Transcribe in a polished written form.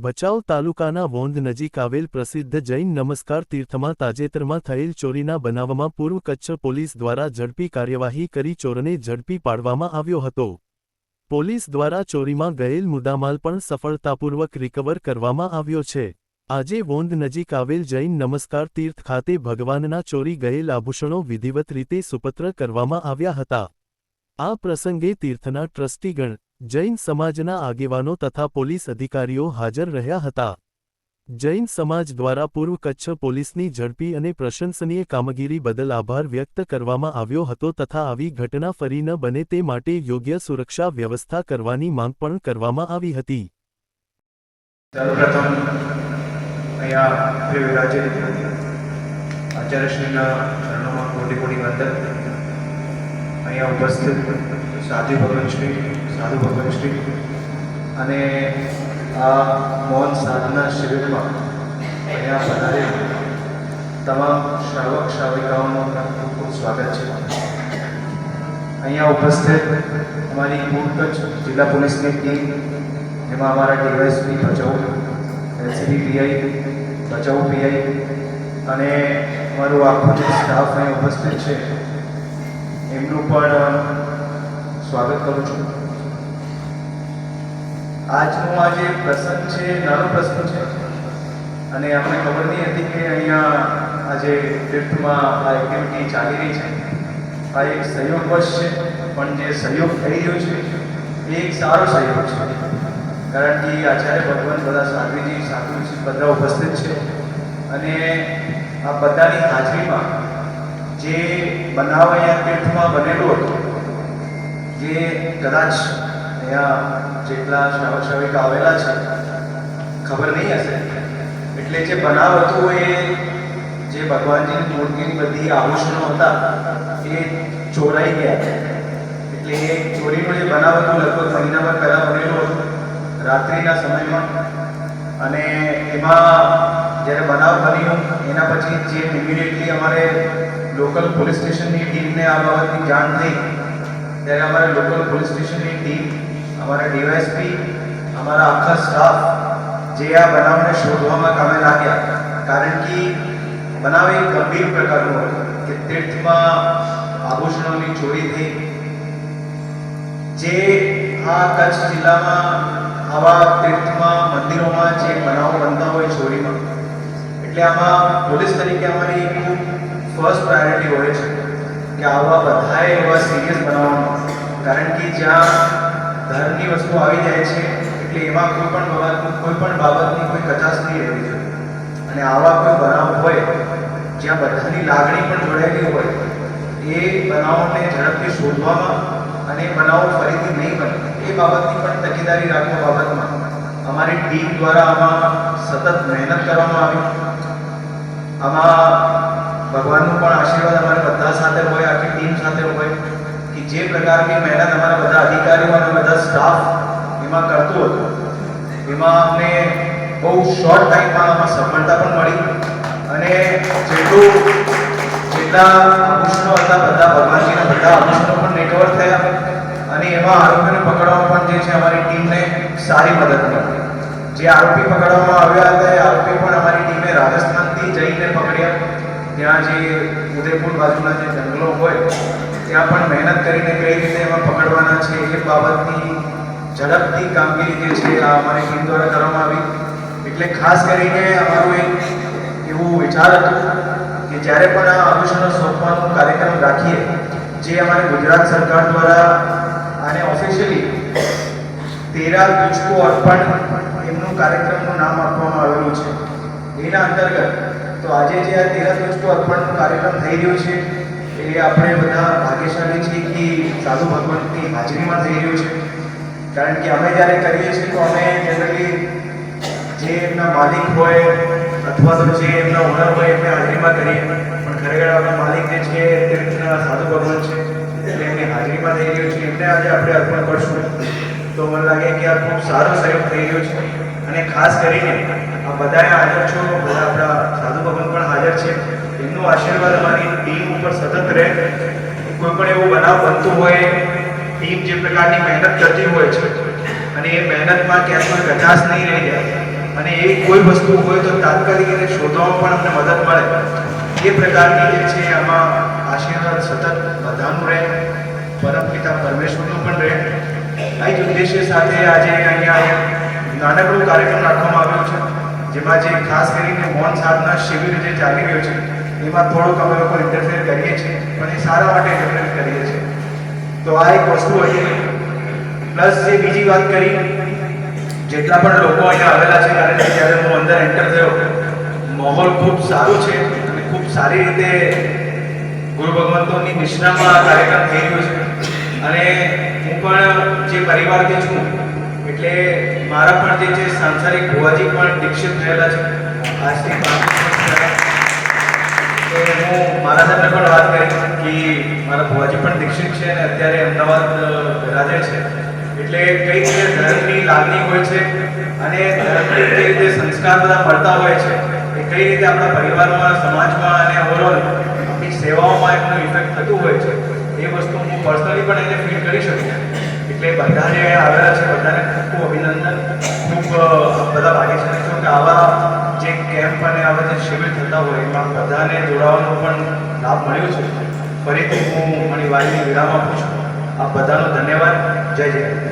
ભચાઉ તાલુકાના વોંધ નજીક આવેલ પ્રસિદ્ધ જૈન નમસ્કાર તીર્થમાં તાજેતરમાં થયેલ ચોરીના બનાવમાં પૂર્વ કચ્છ પોલીસ દ્વારા ઝડપી કાર્યવાહી કરી ચોરને ઝડપી પાડવામાં આવ્યો હતો। પોલીસ દ્વારા ચોરીમાં ગયેલ મુદ્દામાલ પણ સફળતાપૂર્વક રિકવર કરવામાં આવ્યો છે। આજે વોંધ નજીક આવેલ જૈન નમસ્કાર તીર્થ ખાતે ભગવાનના ચોરી ગયેલ આભૂષણો વિધિવત રીતે સુપત્ર કરવામાં આવ્યા હતા। આ પ્રસંગે તીર્થના ટ્રસ્ટીગણ, જૈન સમાજના આગેવાનો તથા પોલીસ અધિકારીઓ હાજર રહ્યા હતા। જૈન સમાજ દ્વારા પૂર્વ કચ્છ પોલીસની ઝડપી અને પ્રશંસનીય કામગીરી બદલ આભાર વ્યક્ત કરવામાં આવ્યો હતો તથા આવી ઘટના ફરી ન બને તે માટે યોગ્ય સુરક્ષા વ્યવસ્થા કરવાની માંગ પણ કરવામાં આવી હતી। સર્વપ્રથમ અહીંયા વિરાજિત આચાર્યશ્રીના ચરણોમાં કોટી કોટી વંદન। અહીંયા ઉપસ્થિત સાધુ ભગવાનશ્રી અને આ મૌન સાધના શિબિરમાં અહીંયા પધારેલ તમામ શ્રાવક શ્રાવિકાઓનું ખૂબ ખૂબ સ્વાગત છે। અહીંયા ઉપસ્થિત અમારી પૂર્વ કચ્છ જિલ્લા પોલીસની ટીમ, જેમાં અમારા DYSP Bhachau, LCB PI, Bhachau PI અને અમારું આખું જે સ્ટાફ અહીંયા ઉપસ્થિત છે એમનું પણ સ્વાગત કરું છું। આજનો આ જે પ્રસંગ છે નાનો પ્રસંગ છે અને અમને ખબર નહીં હતી કે અહીંયા આજે તીર્થમાં આ એક્ટિવિટી ચાલી રહી છે। આ એક સહયોગવશ છે, પણ જે સહયોગ થઈ રહ્યો છે એ એક સારો સહયોગ છે, કારણ કે આચાર્ય ભગવાન બધા સાધુજી બધા ઉપસ્થિત છે અને આ બધાની હાજરીમાં જે બનાવ અહીંયા તીર્થમાં બનેલો હતો, જે કદાચ અહીંયા જેટલા શ્રાવક શ્રાવિકા આવેલા છે ખબર નહીં હશે, એટલે જે બનાવ હતો એ જે ભગવાનજીની મૂર્તિની બધી આભૂષણો હતા એ ચોરાઈ ગયા। એટલે એ ચોરીનો જે બનાવ હતો લગભગ મહિનાભર પહેલાં બનેલો હતો રાત્રિના સમયમાં, અને એમાં જ્યારે બનાવ બન્યો એના પછી જે ઇમિડિયેટલી અમારે લોકલ પોલીસ સ્ટેશનની ટીમને આ બાબતની જાણ થઈ, ત્યારે અમારે લોકલ પોલીસ સ્ટેશનની ટીમ, અમારા ડીવાયએસપી, અમારા આખા સ્ટાફ જે આ બનાવને શોધવામાં કામે લાગ્યા। કારણ કે બનાવ એક ગંભીર પ્રકારનો હતો કે તીર્થમાં આભૂષણોની ચોરી થઈ। જે આ કચ્છ જિલ્લામાં આવા તીર્થમાં મંદિરોમાં જે બનાવો બનતા હોય ચોરીમાં, એટલે આમાં પોલીસ તરીકે અમારી ખૂબ ફર્સ્ટ પ્રાયોરિટી હોય છે કે આવા બધાએ એવા સિરિયસ બનાવવામાં, કારણ કે જ્યાં ધર્મની વસ્તુ આવી જાય છે એટલે એમાં કોઈ પણ બાબતની કોઈ કચાશ નહીં રહેવી જોઈએ, અને આવા કોઈ બનાવ હોય જ્યાં બધાની લાગણી પણ જોડાયેલી હોય એ બનાવોને ઝડપથી શોધવામાં અને બનાવો ફરીથી નહીં બને એ બાબતની પણ તકેદારી રાખવા બાબતમાં અમારી ટીમ દ્વારા આમાં સતત મહેનત કરવામાં આવી। આમાં ભગવાનનો પણ આશીર્વાદ અમારે બધા સાથે હોય, આખી ટીમ સાથે હોય કે જે પ્રકારની મહેનત અમારા બધા અધિકારીઓ અને બધા સ્ટાફ એમાં કરતો હતો એમાં અમને બહુ શોર્ટ ટાઈમમાં આમાં સફળતા પણ મળી, અને જેટલા આભૂષણો હતા બધા ભગવાનજીના બધા આભૂષણો પણ રિકવર થયા, અને એમાં આરોપીને પકડવામાં પણ જે છે અમારી ટીમને સારી મદદ મળી। જે આરોપી પકડવામાં આવ્યા હતા એ આરોપી પણ અમારી ટીમે રાજસ્થાનથી જઈને પકડ્યા। ત્યાં જે ઉદયપુર બાજુના જે જંગલો હોય ત્યાં પણ મહેનત કરીને કઈ રીતે એમાં પકડવાના છે એ બાબતની ઝડપથી કામગીરી જે છે આ અમારી ટીમ દ્વારા કરવામાં આવી। એટલે ખાસ કરીને અમારું એક એવું વિચાર હતું કે જ્યારે પણ આ આભૂષણો સોંપવાનો કાર્યક્રમ રાખીએ, જે અમારે ગુજરાત સરકાર દ્વારા આને ઓફિશિયલી 13 તુજકો અર્પણ એમનું કાર્યક્રમનું નામ આપવામાં આવેલું છે, એના અંતર્ગત તો આજે જે આ 13 તુજકો અર્પણનો કાર્યક્રમ થઈ રહ્યો છે એ આપણે બધા ભાગ્યશાળી છીએ કે સાધુ ભગવાનની હાજરીમાં થઈ રહ્યું છે। કારણ કે અમે જ્યારે કરીએ છીએ તો અમે જનરલી જે એમના માલિક હોય અથવા તો જે એમના ઓનર હોય એમને હાજરીમાં કરીએ, પણ ખરેખર આપણા માલિક જે છે તીર્થના સાધુ ભગવાન છે એટલે એમની હાજરીમાં થઈ રહ્યું છે, એમને આજે આપણે અર્પણ કરશું તો મને લાગે કે આ ખૂબ સારો સહયોગ થઈ રહ્યો છે। અને ખાસ કરીને આ બધાએ હાજર છો, બધા આપણા સાધુ ભગવાન પણ હાજર છે, એમનો આશીર્વાદ અમારી ટીમ ઉપર સતત રહે। કોઈ પણ એવો બનાવ બનતો હોય, ટીમ જે પ્રકારની મહેનત કરતી હોય છે અને એ મહેનતમાં ક્યાંય કોઈ કચાશ નહીં રહી જાય અને એવી કોઈ વસ્તુ હોય તો તાત્કાલિક એને શોધવામાં પણ અમને મદદ મળે એ પ્રકારની જે છે આમાં આશીર્વાદ સતત બધાનું રહે, પરમપિતા પરમેશ્વરનું પણ રહે. આ જ ઉદ્દેશ્ય સાથે આજે અહીંયા નાનકડો કાર્યક્રમ રાખવામાં આવ્યો છે, જેમાં જે ખાસ કરીને મૌન સાધના શિબિર જે ચાલી રહ્યો છે એમાં થોડુંક અમે લોકો ઇન્ટરફેર કરીએ છીએ, પણ એ સારા માટે ઇન્ટરફેર કરીએ છીએ. તો આ એક વસ્તુ હતી. પ્લસ જે બીજી વાત કરી, જેટલા પણ લોકો અહીંયા આવેલા છે, કારણ કે જ્યારે હું અંદર એન્ટર થયો માહોલ ખૂબ સારો છે અને ખૂબ સારી રીતે ગુરુ ભગવંતોની નિષ્ણામાં આ કાર્યક્રમ થઈ રહ્યો છે. અને હું પણ જે પરિવારથી છું એટલે મારા પણ જે છે સાંસારિક ભુવાજી પણ દીક્ષિત થયેલા છે આજથી 5 વર્ષ પહેલા. તો હું મારા સાથે પણ વાત કરી કે મારા ભુવાજી પણ દીક્ષિત છે અને અત્યારે અમદાવાદ બિરાજે છે. એટલે કઈ રીતે ધર્મની લાગણી હોય છે અને ધર્મની જે રીતે સંસ્કાર બધા મળતા હોય છે એ કઈ રીતે આપણા પરિવારમાં, સમાજમાં અને ઓવરઓલ આપણી સેવાઓમાં એમનું ઇફેક્ટ થતું હોય છે એ વસ્તુ હું પર્સનલી પણ એને ફીલ કરી શકું. એટલે બધા જે આવેલા છે બધાને ખૂબ ખૂબ અભિનંદન. ખૂબ બધા ભાગ્યશાળી છો કે આવા જે કેમ્પ અને આવા જે શિબિર થતા હોય એમાં બધાને જોડાવાનો પણ લાભ મળ્યો છે. ફરીથી હું મારી વાતની વિરામ આપું છું. આપ બધાનો ધન્યવાદ. જય જય.